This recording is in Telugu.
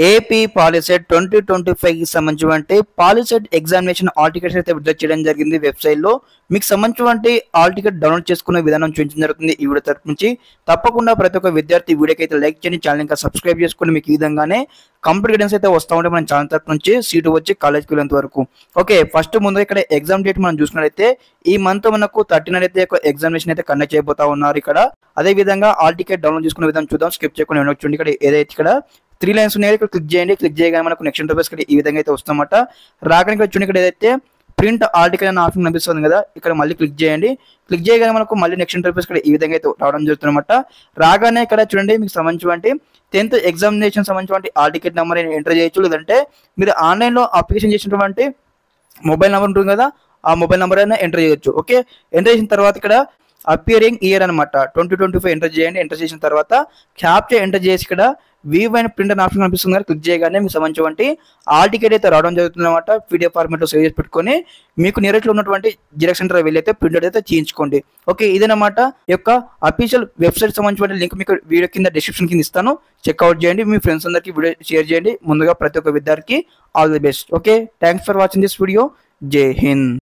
ఏపీ పాలిసెట్ 2025కి సంబంధించినటువంటి పాలిసెట్ ఎగ్జామినేషన్ హాల్ టికెట్స్ అయితే విడుదల చేయడం జరిగింది వెబ్సైట్లో. మీకు సంబంధించినటువంటి హాల్ టికెట్ డౌన్లోడ్ చేసుకునే విధానం చూపించడం జరుగుతుంది ఈ వీడియో తరపు నుంచి. తప్పకుండా ప్రతి ఒక్క విద్యార్థి వీడియోకి అయితే లైక్ చేయండి, ఛానల్ ఇంకా సబ్స్క్రైబ్ చేసుకుని మీకు ఈ విధంగానే కంప్లీట్ గైడెన్స్ అయితే వస్తూ ఉంటే మన ఛానల్ తరపు నుంచి సీటు వచ్చి కాలేజ్కి వెళ్ళేంత వరకు. ఓకే, ఫస్ట్ ముందు ఇక్కడ ఎగ్జామ్ డేట్ మనం చూసుకున్నట్లయితే ఈ మంత్ మనకు 13 అయితే ఎగ్జామినేషన్ అయితే కండక్ట్ చేయబోతా ఉన్నారు ఇక్కడ. అదే విధంగా హాల్ టికెట్ డౌన్లోడ్ చేసుకునే విధానం చూద్దాం, స్కిప్ చేయకుండా చూడండి. ఇక్కడ ఏదైతే ఇక్కడ 3 లైన్స్ ఉన్నాయి ఇక్కడ క్లిక్ చేయండి. క్లిక్ చేయగానే మనకు నెక్స్ట్ ఇంటర్ఫేస్ ఇక్కడ ఈ విధంగా అయితే వస్తుందన్నమాట. రాగానే ఇక్కడ చూడండి, ఇక్కడ ఏదైతే ప్రింట్ హాల్ టికెట్ అనే ఆప్షన్ కనిపిస్తుంది కదా, ఇక్కడ మళ్ళీ క్లిక్ చేయండి. క్లిక్ చేయగానే మనకు మళ్ళీ నెక్స్ట్ ఇంటర్ఫేస్ ఇక్కడ ఈ విధంగా అయితే రావడం జరుగుతుంది అనమాట. రాగానే ఇక్కడ చూడండి మీకు సంబంధించి 10th ఎగ్జామినేషన్ సంబంధించి హాల్ టికెట్ నెంబర్ ఎంటర్ చేయొచ్చు, లేదంటే మీరు ఆన్లైన్లో అప్లికేషన్ చేసినటువంటి మొబైల్ నెంబర్ ఉంటుంది కదా, ఆ మొబైల్ నెంబర్ అయినా ఎంటర్ చేయొచ్చు. ఓకే, ఎంటర్ చేసిన తర్వాత ఇక్కడ అపియరింగ్ ఇయర్ అనమాట 2025 ఎంటర్ చేయండి. ఎంటర్ చేసిన తర్వాత క్యాప్చర్ ఎంటర్ చేసి ఇక్కడ వ్యూ అండ్ ప్రింట్ అనే ఆప్షన్ కనిపిస్తుంది కదా, క్లిక్ చేయగానే మీకు సంబంధించి హాల్ టికెట్ అయితే రావడం జరుగుతుంది అనమాట. పీడిఎఫ్ ఫార్మాట్లో సేవ్ చేసి పెట్టుకొని మీకు నియరెస్ట్లో ఉన్నటువంటి జిరాక్స్ సెంటర్ వెళ్ళి అయితే ప్రింట్ అయితే చేయించుకోండి. ఓకే, ఇదేనమాట యొక్క అఫీషియల్ వెబ్సైట్ సంబంధించిన లింక్ మీకు వీడియో కింద డిస్క్రిప్షన్ కింద ఇస్తాను, చెక్అవుట్ చేయండి. మీ ఫ్రెండ్స్ అందరికీ వీడియో షేర్ చేయండి. ముందుగా ప్రతి ఒక్క విద్యార్థికి all the best. Okay, thanks for watching this video. జై హింద్.